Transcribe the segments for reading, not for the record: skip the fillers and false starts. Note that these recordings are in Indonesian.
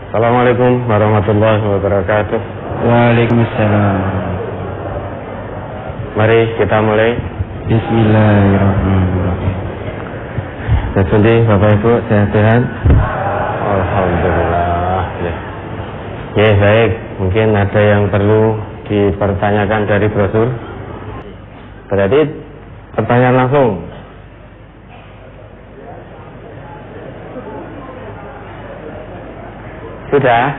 Assalamualaikum warahmatullahi wabarakatuh. Waalaikumsalam. Mari kita mulai. Bismillahirrahmanirrahim. Jadi Bapak Ibu sehat-sehat? Alhamdulillah. Ya baik. Mungkin ada yang perlu dipertanyakan dari brosur. Berarti pertanyaan langsung. Sudah?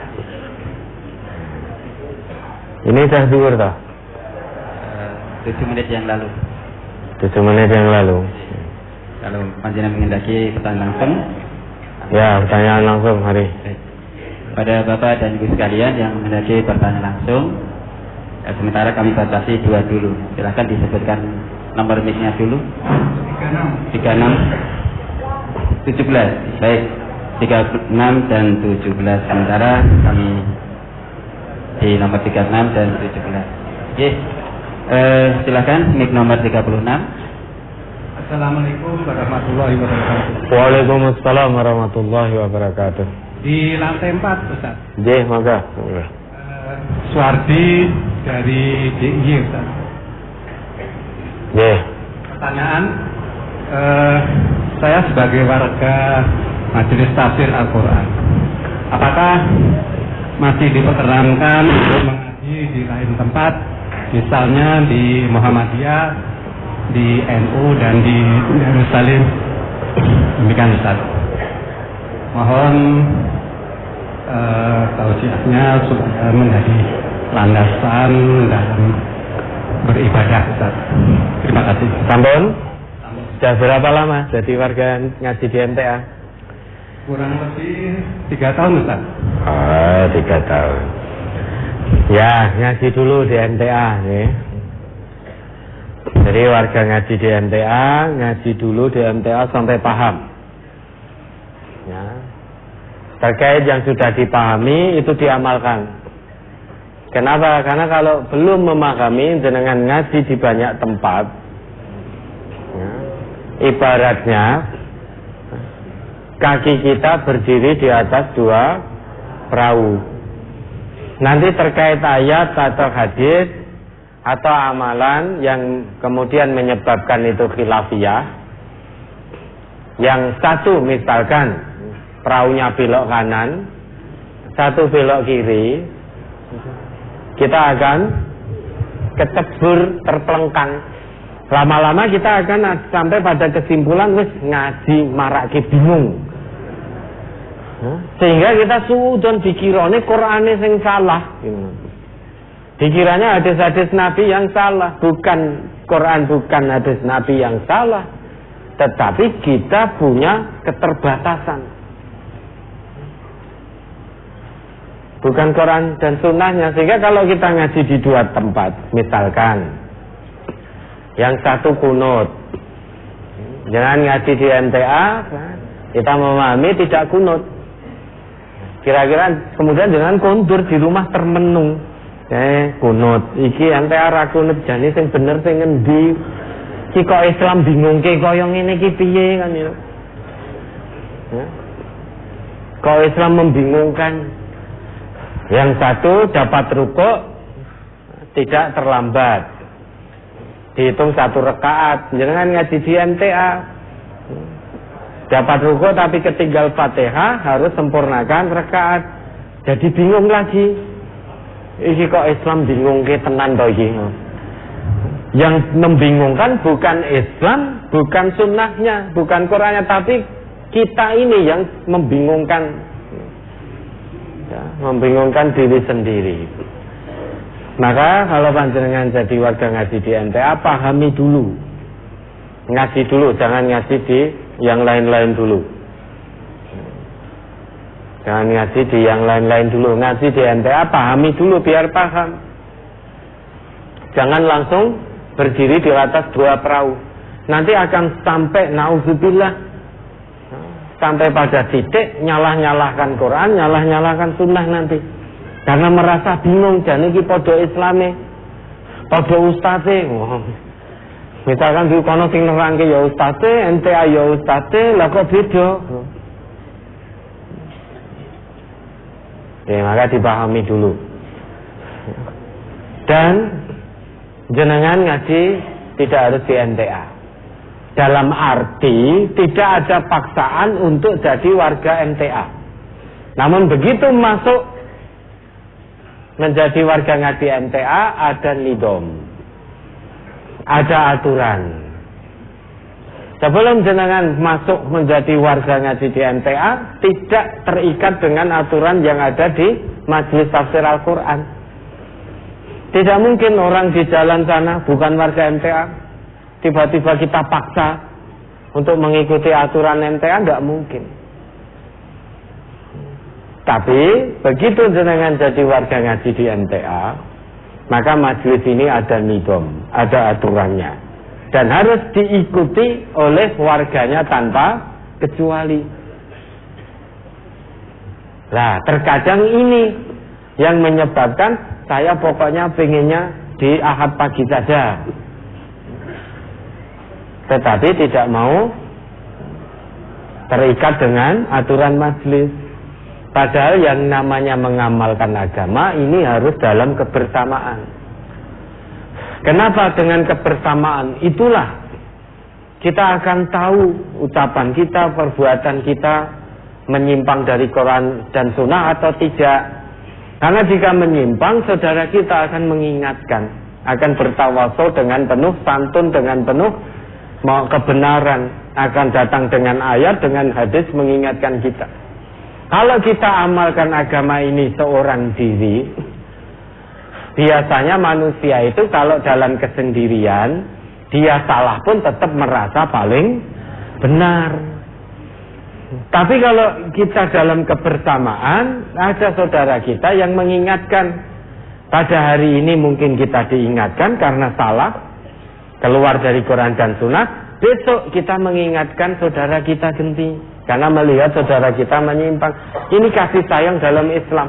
Ini sudah zuhur toh? 7 menit yang lalu. 7 menit yang lalu. Kalau panjenengan mengendaki pertanyaan langsung. Ya, pertanyaan langsung hari. Pada Bapak dan Ibu sekalian yang mengendaki pertanyaan langsung, sementara kami batasi 2 dulu. Silakan disebutkan nomor mic-nya dulu. 36 17. Baik. 36 dan 17. Sementara kami di nomor 36 dan 17. Oke. Silakan mic nomor 36. Assalamualaikum warahmatullahi wabarakatuh. Waalaikumsalam warahmatullahi wabarakatuh. Di lantai 4 Ustaz. Jih, maka. Suwardi dari DIY Ustaz. Jih. Pertanyaan, saya sebagai warga Majelis Tafsir Al-Quran, apakah masih diperkenankan untuk mengaji di lain tempat, misalnya di Muhammadiyah, di NU dan di Yerusalem? Demikian Ustaz. Mohon tausiahnya supaya menjadi landasan dalam beribadah Ustaz. Terima kasih. Sampun? Sudah berapa lama jadi warga ngaji di MTA? Kurang lebih 3 tahun Ustaz. 3 tahun. Ya, ngaji dulu di MTA ya. Jadi warga ngaji di MTA, ngaji dulu di MTA sampai paham. Ya. Terkait yang sudah dipahami itu diamalkan. Kenapa? Karena kalau belum memahami, jenengan ngaji di banyak tempat, ya, ibaratnya kaki kita berdiri di atas 2 perahu. Nanti terkait ayat atau hadis atau amalan yang kemudian menyebabkan itu khilafiyah, yang satu misalkan perahunya belok kanan, satu belok kiri, kita akan kecebur, terpelengkang. Lama-lama kita akan sampai pada kesimpulan wis ngaji marake bingung. Sehingga kita suudon dikirane Qur'ane sing salah. Dikiranya hadis-hadis Nabi yang salah, bukan Quran, bukan hadis Nabi yang salah, tetapi kita punya keterbatasan. Bukan Quran dan sunnahnya. Sehingga kalau kita ngaji di 2 tempat, misalkan yang satu kunut, jangan ngaji di MTA, kita memahami tidak kunut. Kira-kira kemudian jangan kondur di rumah termenung. Kunut. Iki MTA ra kunut, jane sing bener sing ngendi? Ki kok Islam bingungke kaya ngene iki piye kan ya. Kok Islam membingungkan. Yang satu dapat rukuk tidak terlambat, dihitung 1 rakaat. Jangan ngaji di MTA, dapat rukuk tapi ketinggal Fatihah, harus sempurnakan rakaat. Jadi bingung lagi. Iki kok Islam bingung ke tenan toh iki. Yang membingungkan bukan Islam, bukan sunnahnya, bukan Qurannya, tapi kita ini yang membingungkan. Ya, membingungkan diri sendiri. Maka kalau panjenengan jadi warga ngaji di MTA, pahami dulu. Ngaji dulu, jangan ngaji di yang lain-lain dulu. Jangan ngaji di yang lain-lain dulu. Ngaji di MTA, pahami dulu biar paham. Jangan langsung berdiri di atas 2 perahu. Nanti akan sampai nauzubillah, sampai pada titik nyalah-nyalahkan Quran, nyalah-nyalahkan sunnah nanti. Karena merasa bingung, jane iki padha Islame, padha ustaze. Misalkan di kono sing nerangke ya ustaze, MTA ya ustaze, lah kok beda. Ya, maka dipahami dulu. Dan jenengan ngaji tidak harus di NTA. Dalam arti tidak ada paksaan untuk jadi warga NTA. Namun begitu masuk menjadi warga ngaji NTA ada nidom, ada aturan. Sebelum jenengan masuk menjadi warga ngaji di NTA, tidak terikat dengan aturan yang ada di Majelis Tafsir Al-Quran. Tidak mungkin orang di jalan sana bukan warga NTA, tiba-tiba kita paksa untuk mengikuti aturan NTA, tidak mungkin. Tapi begitu jenengan jadi warga ngaji di NTA, maka majelis ini ada nidom, ada aturannya, dan harus diikuti oleh warganya tanpa kecuali. Nah, terkadang ini yang menyebabkan saya pokoknya pengennya di Ahad pagi saja, tetapi tidak mau terikat dengan aturan majelis. Padahal yang namanya mengamalkan agama ini harus dalam kebersamaan. Kenapa dengan kebersamaan? Itulah kita akan tahu ucapan kita, perbuatan kita menyimpang dari Quran dan Sunnah atau tidak. Karena jika menyimpang, saudara kita akan mengingatkan, akan bertawasul dengan penuh santun, dengan penuh kebenaran, akan datang dengan ayat, dengan hadis mengingatkan kita. Kalau kita amalkan agama ini seorang diri, biasanya manusia itu kalau dalam kesendirian, dia salah pun tetap merasa paling benar. Tapi kalau kita dalam kebersamaan, ada saudara kita yang mengingatkan. Pada hari ini mungkin kita diingatkan karena salah, keluar dari Quran dan Sunnah. Besok kita mengingatkan saudara kita ganti, karena melihat saudara kita menyimpang. Ini kasih sayang dalam Islam.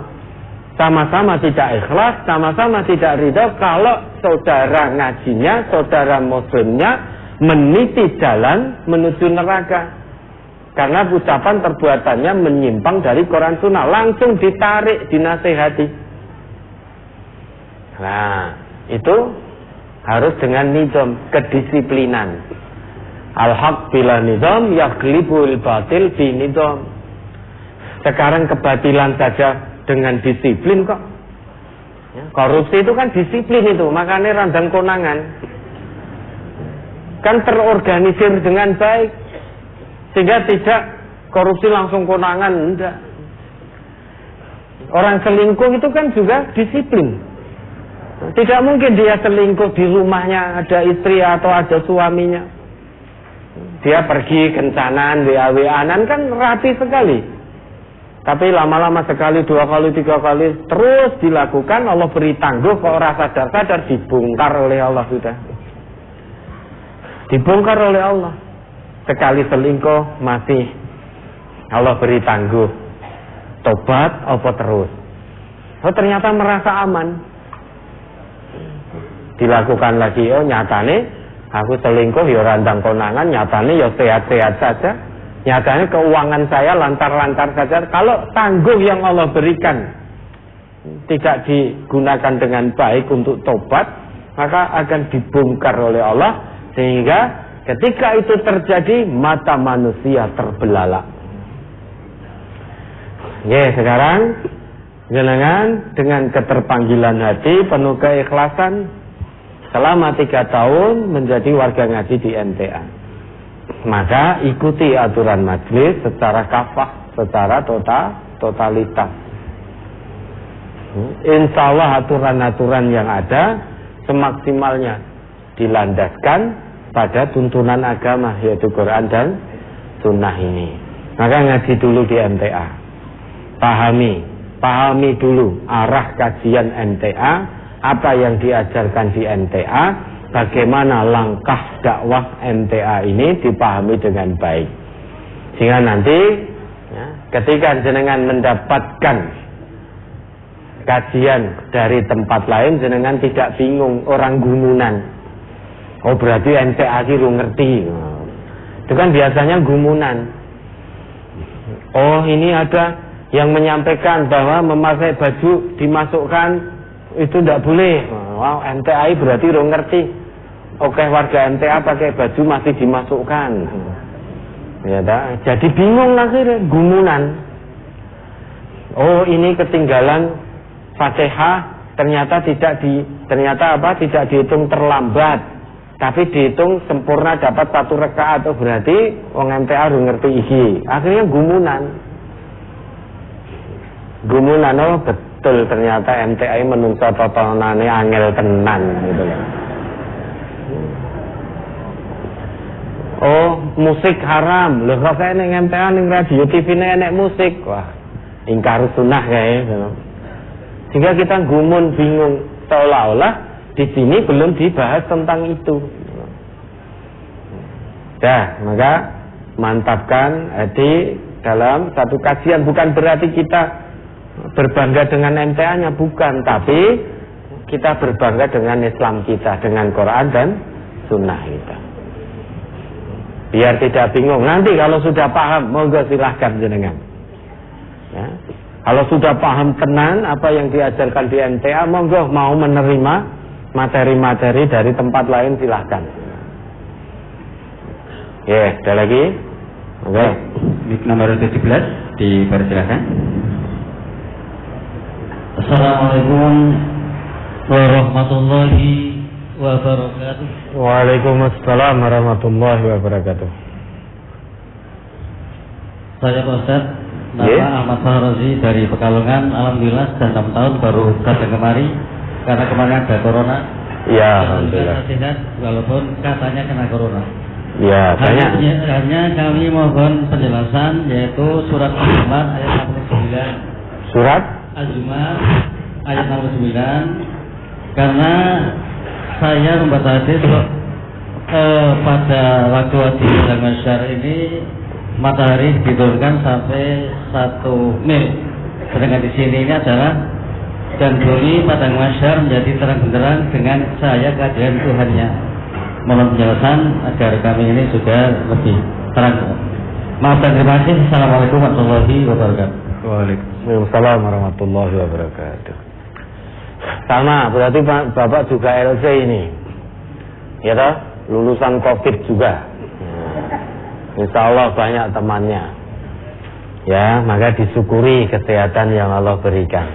Sama-sama tidak ikhlas, sama-sama tidak ridha kalau saudara ngajinya, saudara muslimnya meniti jalan menuju neraka. Karena ucapan perbuatannya menyimpang dari Quran Sunnah, langsung ditarik, dinasehati. Nah, itu harus dengan nizam, kedisiplinan. Al-haq bila nizam yaglibul batil bi nizam. Sekarang kebatilan saja dengan disiplin kok. Ya, korupsi itu kan disiplin itu, makanya randang konangan. Kan terorganisir dengan baik, sehingga tidak korupsi langsung konangan, enggak. Orang selingkuh itu kan juga disiplin. Tidak mungkin dia selingkuh di rumahnya ada istri atau ada suaminya. Dia pergi kencanan, WA-WA-an kan rapi sekali. Tapi lama-lama sekali, 2 kali, 3 kali terus dilakukan, Allah beri tangguh, kok rasa sadar-sadar dibongkar oleh Allah sudah. Dibongkar oleh Allah. Sekali selingkuh masih Allah beri tangguh. Tobat apa terus? Oh ternyata merasa aman. Dilakukan lagi, oh nyatane aku selingkuh ya randang konangan, nyatane ya sehat-sehat saja. Nyatanya keuangan saya lancar-lancar saja. Kalau tangguh yang Allah berikan tidak digunakan dengan baik untuk tobat, maka akan dibongkar oleh Allah. Sehingga ketika itu terjadi, mata manusia terbelalak. Ya, sekarang jenengan dengan keterpanggilan hati, penuh keikhlasan, selama 3 tahun menjadi warga ngaji di NTA. Maka ikuti aturan majelis secara kafah, secara totalitas. Insya Allah aturan-aturan yang ada semaksimalnya dilandaskan pada tuntunan agama, yaitu Quran dan Sunnah ini. Maka ngaji dulu di NTA. Pahami dulu arah kajian NTA, apa yang diajarkan di NTA, bagaimana langkah dakwah NTA ini dipahami dengan baik. Sehingga nanti ya, ketika jenengan mendapatkan kajian dari tempat lain, jenengan tidak bingung, orang gumunan. Oh berarti NTA itu ngerti. Itu kan biasanya gumunan. Oh ini ada yang menyampaikan bahwa memakai baju dimasukkan itu tidak boleh. Wow, MTAI berarti orang ngerti. Oke, warga MTA pakai baju masih dimasukkan. Ya, jadi bingung akhirnya, gumunan. Oh, ini ketinggalan Fatihah, ternyata tidak dihitung terlambat, tapi dihitung sempurna dapat 1 rakaat. Oh, berarti wong MTA harus ngerti iki. Akhirnya gumunan. Oh betul, ternyata MTI menungso totonane angel tenan gitu loh. Oh, musik haram. Lho kok kayak ning MTA ning radio TV-ne enek musik. Wah, ingkar sunnah kayak gitu. Sehingga kita gumun, bingung, seolah-olah di sini belum dibahas tentang itu. Maka mantapkan hati dalam satu kajian. Bukan berarti kita berbangga dengan MTA-nya, bukan, tapi kita berbangga dengan Islam kita, dengan Quran dan Sunnah kita. Biar tidak bingung. Nanti kalau sudah paham, monggo silahkan jenengan. Ya. Kalau sudah paham tenan apa yang diajarkan di MTA, monggo mau menerima materi-materi dari tempat lain silahkan. Ya, ada lagi? Oke. Mik nomor 17 dipersilakan. Assalamualaikum warahmatullahi wabarakatuh. Waalaikumsalam warahmatullahi wabarakatuh. Saya Pak Ustaz, nama Ahmad Fahrazi dari Pekalongan. Alhamdulillah sudah 6 tahun baru datang kemari karena kemarin ada corona. Ya, alhamdulillah. Sehat walaupun katanya kena corona. Ya, banyak. Hanya kami mohon penjelasan yaitu surat Az-Zumar ayat 69. Surat Az-Zumar ayat 69, karena saya membaca hadis pada waktu di Padang Mahsyar ini matahari diturunkan sampai 1 mil, sedangkan di sini ini adalah dan bumi Padang Mahsyar menjadi terang benderang dengan cahaya kehadiran Tuhannya. Mohon penjelasan agar kami ini sudah lebih terang. Maaf dan terima kasih. Assalamualaikum warahmatullahi wabarakatuh. Waalaikumsalam warahmatullahi wabarakatuh. Sama, berarti Bapak juga LC ini. Ya toh, lulusan Covid juga. Insya Allah banyak temannya. Ya, maka disyukuri kesehatan yang Allah berikan.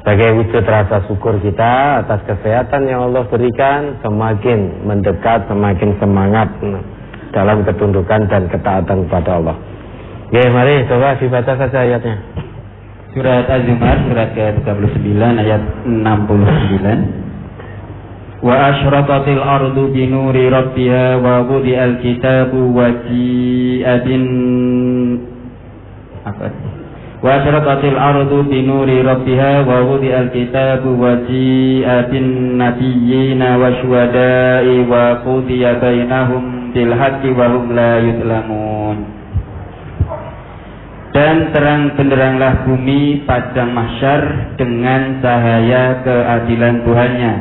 Sebagai wujud rasa syukur kita atas kesehatan yang Allah berikan, semakin mendekat, semakin semangat dalam ketundukan dan ketaatan kepada Allah. Oke, mari coba dibaca saja ayatnya. Surat Az-Zumar surat ke-39 ayat 69. Wa asyraqatil ardu bi nuri rabbiha wa wudi'al kitabu wa ji'adin wa asyraqatil ardu bi nuri rabbiha wa wudi'al kitabu wa ji'adin nabiyyina wa syuhada'i wa qudiya bainahum bil haqqi wa hum la yuzlamun. Dan terang benderanglah bumi padang mahsyar dengan cahaya keadilan Tuhannya,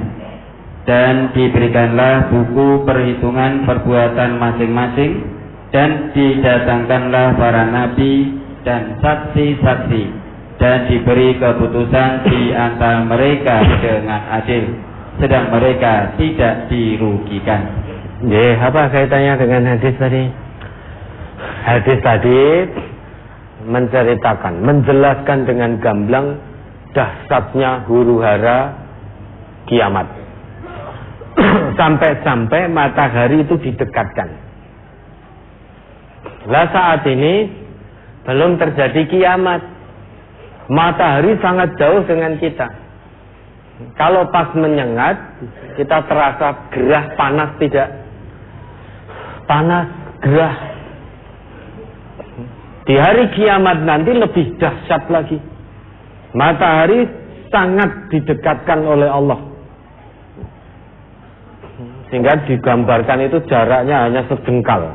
dan diberikanlah buku perhitungan perbuatan masing-masing, dan didatangkanlah para nabi dan saksi-saksi, dan diberi keputusan di antara mereka dengan adil, sedang mereka tidak dirugikan. Apa kaitannya dengan hadis tadi? Hadis tadi menceritakan, menjelaskan dengan gamblang dahsyatnya huru-hara kiamat. Sampai-sampai matahari itu didekatkan. Lah saat ini belum terjadi kiamat. Matahari sangat jauh dengan kita. Kalau pas menyengat, kita terasa gerah, panas tidak? Panas, gerah. Di hari kiamat nanti lebih dahsyat lagi. Matahari sangat didekatkan oleh Allah, sehingga digambarkan itu jaraknya hanya sejengkal,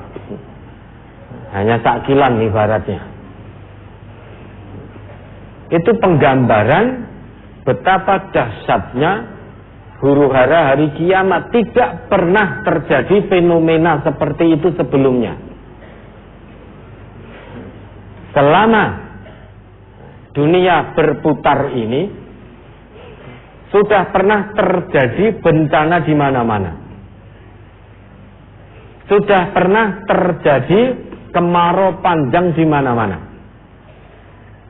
hanya sakilan ibaratnya. Itu penggambaran betapa dahsyatnya huru-hara hari kiamat. Tidak pernah terjadi fenomena seperti itu sebelumnya. Selama dunia berputar ini sudah pernah terjadi bencana di mana-mana. Sudah pernah terjadi kemarau panjang di mana-mana.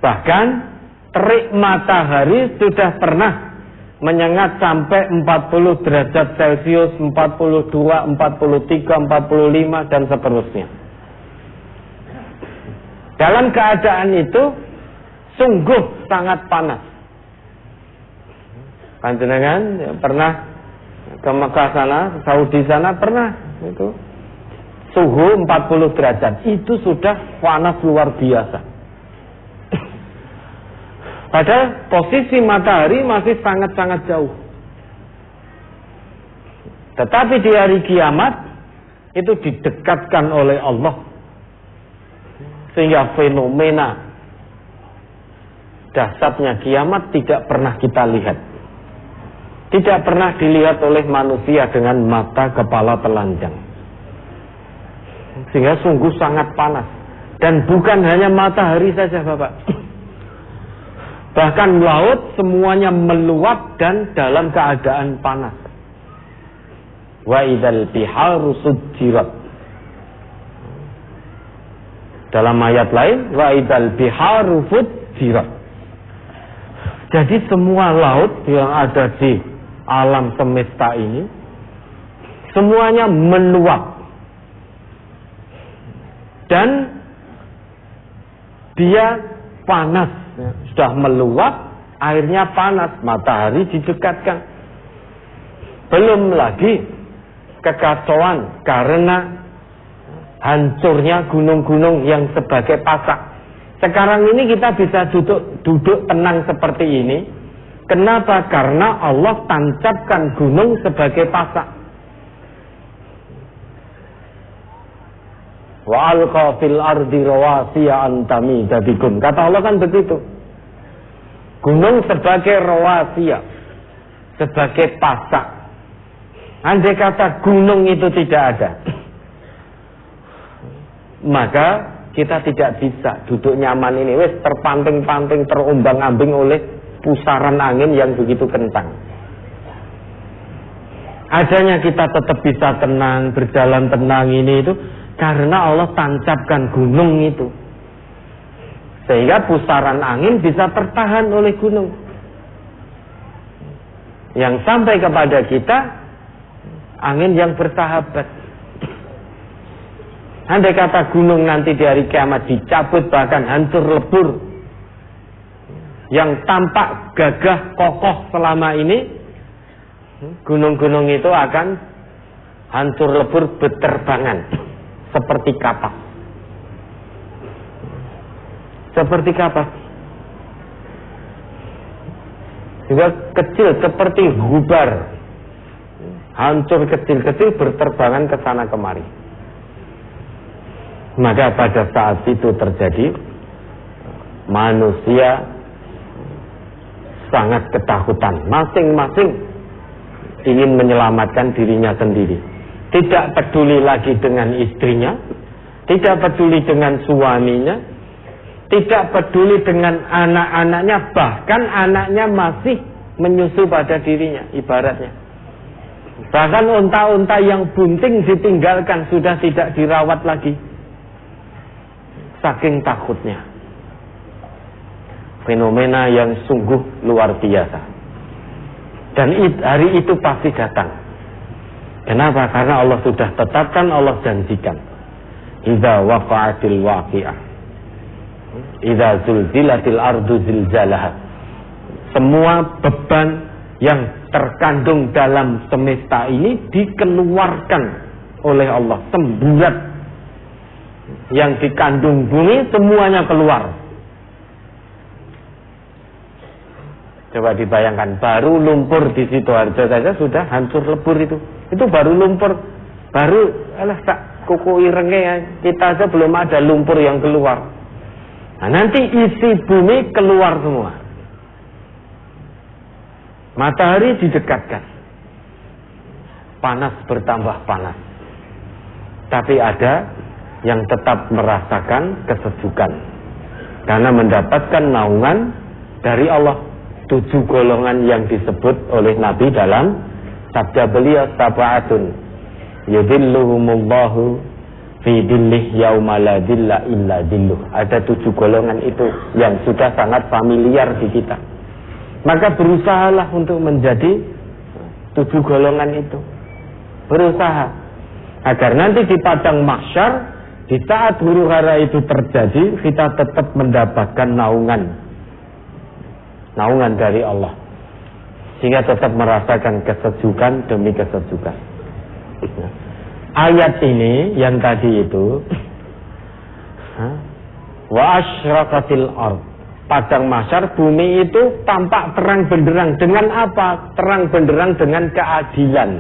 Bahkan terik matahari sudah pernah menyengat sampai 40 derajat Celcius, 42, 43, 45 dan seterusnya. Dalam keadaan itu sungguh sangat panas. Panjenengan pernah ke Mekah sana, Saudi sana pernah itu suhu 40 derajat. Itu sudah panas luar biasa. Padahal posisi matahari masih sangat-sangat jauh. Tetapi di hari kiamat itu didekatkan oleh Allah, sehingga fenomena dahsyatnya kiamat tidak pernah kita lihat. Tidak pernah dilihat oleh manusia dengan mata kepala telanjang. Sehingga sungguh sangat panas. Dan bukan hanya matahari saja, Bapak. Bahkan laut semuanya meluap dan dalam keadaan panas. Wa idzal biharu sujjirat. Dalam ayat lain, wa idzal biharu fujjirat. Jadi semua laut yang ada di alam semesta ini semuanya meluap. Dan dia panas. Sudah meluap, airnya panas, matahari didekatkan. Belum lagi kekacauan karena hancurnya gunung-gunung yang sebagai pasak. Sekarang ini kita bisa duduk tenang seperti ini. Kenapa? Karena Allah tancapkan gunung sebagai pasak. Wa alqa fil ardi rawasiya an tamida bikum. Kata Allah kan begitu. Gunung sebagai rawasiya, sebagai pasak. Andai kata gunung itu tidak ada, maka kita tidak bisa duduk nyaman ini. Wes terpanting-panting, terombang-ambing oleh pusaran angin yang begitu kencang. Adanya kita tetap bisa tenang, berjalan tenang ini itu karena Allah tancapkan gunung itu. Sehingga pusaran angin bisa tertahan oleh gunung. Yang sampai kepada kita, angin yang bersahabat. Andai kata gunung nanti di hari kiamat dicabut bahkan hancur lebur, yang tampak gagah kokoh selama ini, gunung-gunung itu akan hancur lebur berterbangan. Seperti kapas. Seperti kapas. Juga kecil seperti gubar. Hancur kecil-kecil berterbangan ke sana kemari. Maka pada saat itu terjadi, manusia sangat ketakutan. Masing-masing ingin menyelamatkan dirinya sendiri. Tidak peduli lagi dengan istrinya, tidak peduli dengan suaminya, tidak peduli dengan anak-anaknya, bahkan anaknya masih menyusu pada dirinya, ibaratnya. Bahkan unta-unta yang bunting ditinggalkan, sudah tidak dirawat lagi. Saking takutnya. Fenomena yang sungguh luar biasa. Dan hari itu pasti datang. Kenapa? Karena Allah sudah tetapkan, Allah janjikan. Idza waqa'atil waqi'ah. Idza zulzilatil ardu zilzalaha. Semua beban yang terkandung dalam semesta ini dikeluarkan oleh Allah. Semburat yang dikandung bumi semuanya keluar. Coba dibayangkan, baru lumpur di Sidoarjo saja sudah hancur lebur itu. Itu baru lumpur, baru tak kuku irengnya ya. Kita aja belum ada lumpur yang keluar. Nah, nanti isi bumi keluar semua. Matahari didekatkan, panas bertambah panas. Tapi ada yang tetap merasakan kesejukan. Karena mendapatkan naungan dari Allah. 7 golongan yang disebut oleh Nabi dalam sabda beliau, sab'atun yudhilluhumullahu fi dhillih yauma la dhilla illa dhilluh. Ada 7 golongan itu yang sudah sangat familiar di kita. Maka berusahalah untuk menjadi 7 golongan itu. Berusaha agar nanti di padang mahsyar, di saat huru hara itu terjadi, kita tetap mendapatkan naungan dari Allah, sehingga tetap merasakan kesejukan demi kesejukan. Ayat ini yang tadi itu, wa asyraqatil ard, padang mahsyar, bumi itu tampak terang benderang. Dengan apa? Terang benderang dengan keadilan.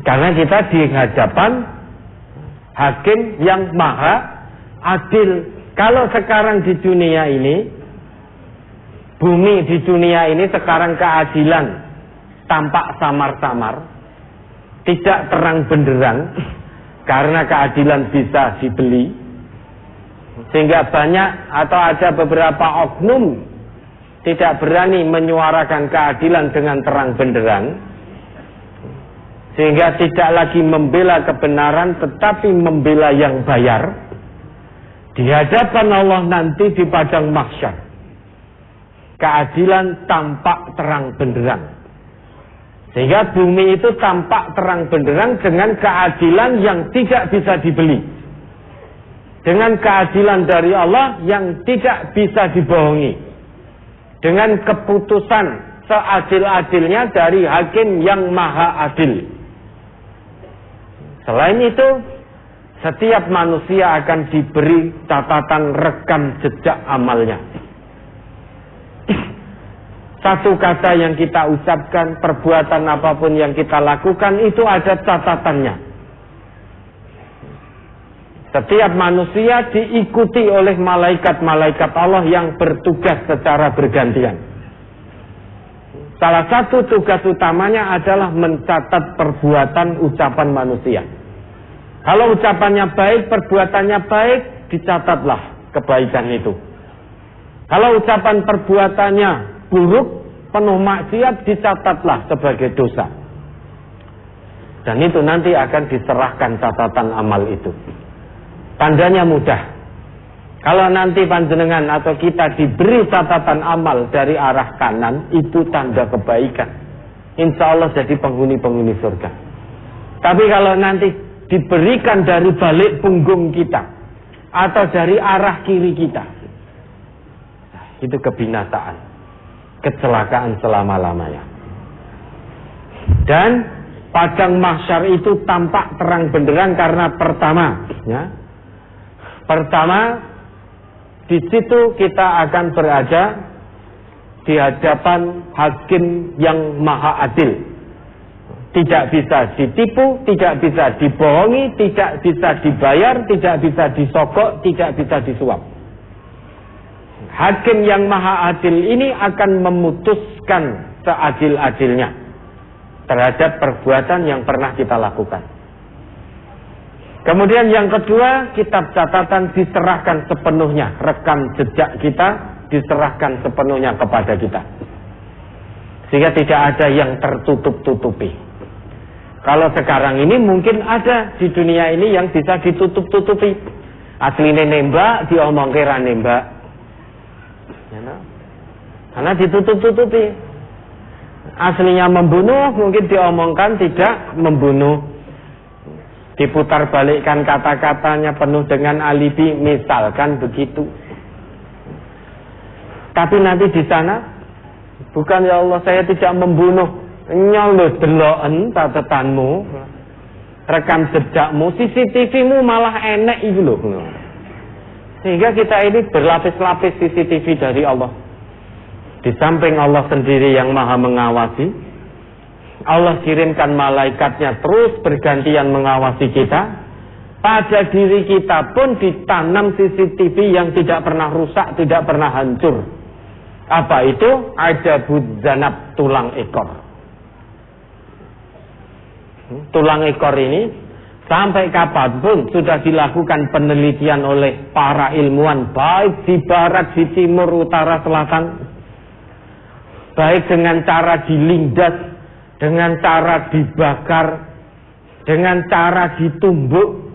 Karena kita di hadapan hakim yang maha adil. Kalau sekarang di dunia ini, bumi di dunia ini sekarang keadilan tampak samar-samar, tidak terang benderang, karena keadilan bisa dibeli, sehingga banyak atau ada beberapa oknum tidak berani menyuarakan keadilan dengan terang benderang, sehingga tidak lagi membela kebenaran tetapi membela yang bayar. Di hadapan Allah nanti di padang mahsyar, keadilan tampak terang benderang, sehingga bumi itu tampak terang benderang dengan keadilan yang tidak bisa dibeli, dengan keadilan dari Allah yang tidak bisa dibohongi, dengan keputusan seadil-adilnya dari hakim yang maha adil. Selain itu, setiap manusia akan diberi catatan rekam jejak amalnya. Satu kata yang kita ucapkan, perbuatan apapun yang kita lakukan, itu ada catatannya. Setiap manusia diikuti oleh malaikat-malaikat Allah yang bertugas secara bergantian. Salah satu tugas utamanya adalah mencatat perbuatan ucapan manusia. Kalau ucapannya baik, perbuatannya baik, dicatatlah kebaikan itu. Kalau ucapan perbuatannya buruk, penuh maksiat, dicatatlah sebagai dosa. Dan itu nanti akan diserahkan catatan amal itu. Tandanya mudah. Kalau nanti panjenengan atau kita diberi catatan amal dari arah kanan, itu tanda kebaikan. Insya Allah jadi penghuni-penghuni surga. Tapi kalau nanti diberikan dari balik punggung kita atau dari arah kiri kita, itu kebinasaan, kecelakaan selama-lamanya. Dan padang mahsyar itu tampak terang benderang karena pertama di situ kita akan berada di hadapan hakim yang maha adil. Tidak bisa ditipu, tidak bisa dibohongi, tidak bisa dibayar, tidak bisa disogok, tidak bisa disuap. Hakim yang maha adil ini akan memutuskan seadil-adilnya terhadap perbuatan yang pernah kita lakukan. Kemudian yang kedua, kitab catatan diserahkan sepenuhnya, rekam jejak kita diserahkan sepenuhnya kepada kita, sehingga tidak ada yang tertutup-tutupi. Kalau sekarang ini mungkin ada di dunia ini yang bisa ditutup-tutupi. Aslinya nembak, diomong kira nembak, karena ditutup-tutupi. Aslinya membunuh, mungkin diomongkan tidak membunuh, diputar balikkan kata-katanya penuh dengan alibi, misalkan begitu. Tapi nanti di sana, bukan ya Allah saya tidak membunuh, nyolot deloken catatanmu, rekam jejakmu, CCTV-mu malah enek itu loh. Sehingga kita ini berlapis-lapis CCTV dari Allah. Di samping Allah sendiri yang maha mengawasi, Allah kirimkan malaikatnya terus bergantian mengawasi kita. Pada diri kita pun ditanam CCTV yang tidak pernah rusak, tidak pernah hancur. Apa itu? Ajabud zanab, tulang ekor. Tulang ekor ini Sampai kapanpun sudah dilakukan penelitian oleh para ilmuwan, baik di barat, di timur, utara, selatan, baik dengan cara dilindas, dengan cara dibakar, dengan cara ditumbuk.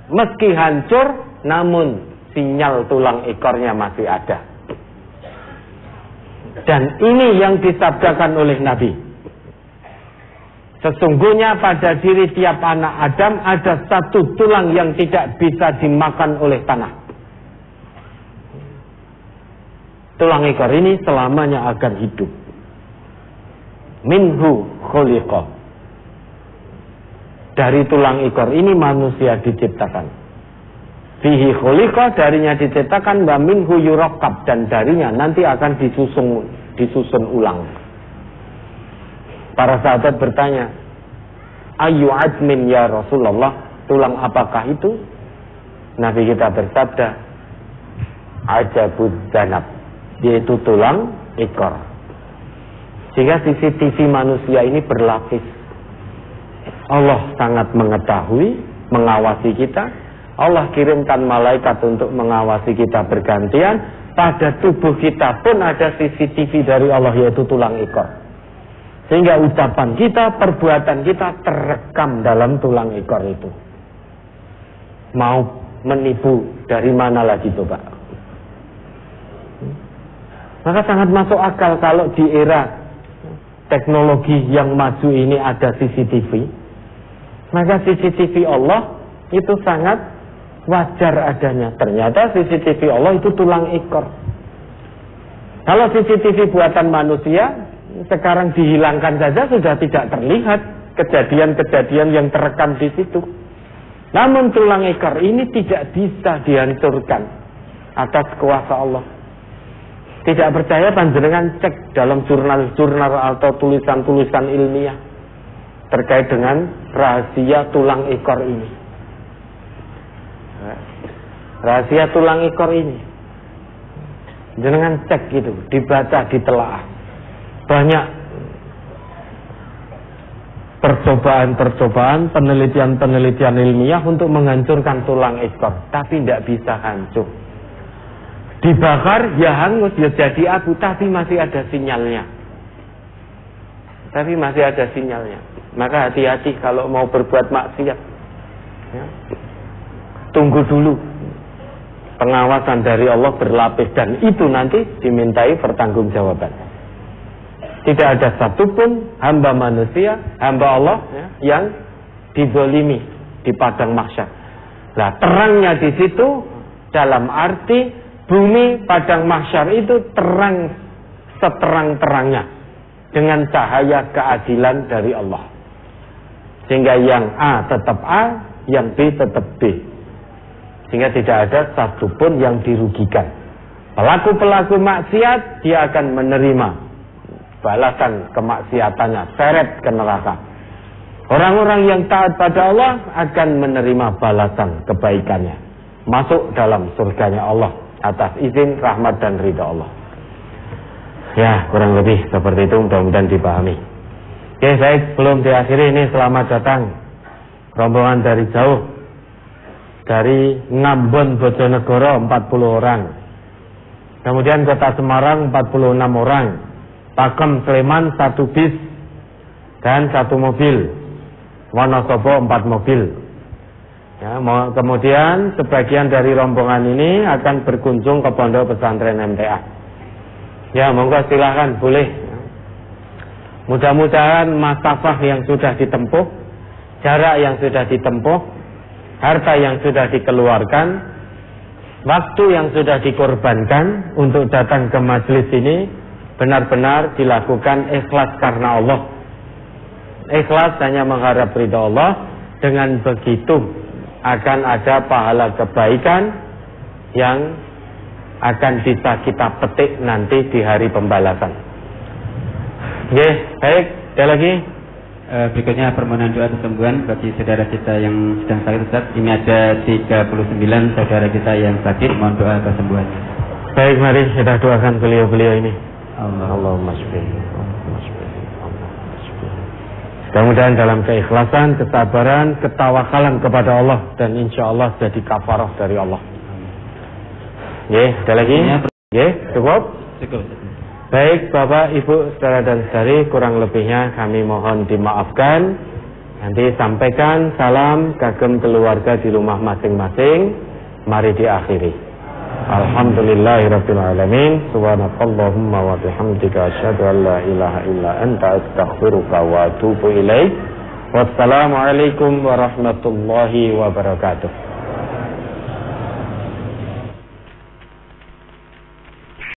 Meski hancur, namun sinyal tulang ekornya masih ada. Dan ini yang disabdakan oleh Nabi. Sesungguhnya pada diri tiap anak Adam ada satu tulang yang tidak bisa dimakan oleh tanah. Tulang ekor ini selamanya akan hidup. Minhu khuliqa. Dari tulang ekor ini manusia diciptakan. Fihi khuliqa, darinya diciptakan, wa minhu yurakkab, dan darinya nanti akan disusun ulang. Para sahabat bertanya, ayu azmin ya Rasulullah, tulang apakah itu? Nabi kita bersabda, ajabud zanab, yaitu tulang ekor. Sehingga CCTV manusia ini berlapis. Allah sangat mengetahui, mengawasi kita. Allah kirimkan malaikat untuk mengawasi kita bergantian. Pada tubuh kita pun ada CCTV dari Allah, yaitu tulang ekor. Sehingga ucapan kita, perbuatan kita terekam dalam tulang ekor itu. Mau menipu dari mana lagi coba? Maka sangat masuk akal kalau di era teknologi yang maju ini ada CCTV. Maka CCTV Allah itu sangat wajar adanya. Ternyata CCTV Allah itu tulang ekor. Kalau CCTV buatan manusia sekarang dihilangkan saja sudah tidak terlihat kejadian-kejadian yang terekam di situ. Namun tulang ekor ini tidak bisa dihancurkan atas kuasa Allah. Tidak percaya panjenengan cek dalam jurnal-jurnal atau tulisan-tulisan ilmiah terkait dengan rahasia tulang ekor ini. Rahasia tulang ekor ini, jangan cek gitu, dibaca, ditelaah. Banyak percobaan-percobaan, penelitian-penelitian ilmiah untuk menghancurkan tulang ekor, tapi tidak bisa hancur. Dibakar, ya hangus, ya jadi abu, tapi masih ada sinyalnya. Tapi masih ada sinyalnya. Maka hati-hati kalau mau berbuat maksiat. Ya. Tunggu dulu. Pengawasan dari Allah berlapis, dan itu nanti dimintai pertanggungjawaban. Tidak ada satupun hamba manusia, hamba Allah ya, yang dizolimi di padang mahsyar. Nah, terangnya di situ dalam arti bumi padang mahsyar itu terang seterang-terangnya dengan cahaya keadilan dari Allah. Sehingga yang A tetap A, yang B tetap B. Sehingga tidak ada satupun yang dirugikan. Pelaku-pelaku maksiat dia akan menerima balasan kemaksiatannya, seret ke neraka. Orang-orang yang taat pada Allah akan menerima balasan kebaikannya, masuk dalam surganya Allah atas izin, rahmat dan ridha Allah. Ya, kurang lebih seperti itu, mudah-mudahan dipahami. Oke, baik, belum diakhiri ini. Selamat datang rombongan dari jauh, dari Ngambon Bojonegoro 40 orang, kemudian Kota Semarang 46 orang, Pakem Sleman 1 bis dan 1 mobil, Wonosobo 4 mobil. Ya, kemudian sebagian dari rombongan ini akan berkunjung ke pondok pesantren MTA. Ya, monggo silahkan, boleh. Mudah-mudahan masafah yang sudah ditempuh, jarak yang sudah ditempuh, harta yang sudah dikeluarkan, waktu yang sudah dikorbankan untuk datang ke majelis ini benar-benar dilakukan ikhlas karena Allah. Ikhlas hanya mengharap ridha Allah. Dengan begitu akan ada pahala kebaikan yang akan bisa kita petik nanti di hari pembalasan. Oke, baik, ada lagi. Berikutnya permohonan doa kesembuhan bagi saudara kita yang sedang sakit, Ustaz. Ini ada 39 saudara kita yang sakit, mohon doa kesembuhan. Baik, mari kita doakan beliau-beliau ini. Allahumma shfi. Mudah-mudahan dalam keikhlasan, kesabaran, ketawakalan kepada Allah, dan insya Allah jadi kafarah dari Allah. Ada lagi? Cukup? Cukup. Baik Bapak, Ibu, saudara dan saudari, kurang lebihnya kami mohon dimaafkan. Nanti sampaikan salam kagem keluarga di rumah masing-masing. Mari diakhiri. Alhamdulillahirabbil alamin. Subhanakallahumma wa bihamdika asyhadu an la ilaha illa anta astaghfiruka wa atubu ilaik. Wassalamualaikum warahmatullahi wabarakatuh.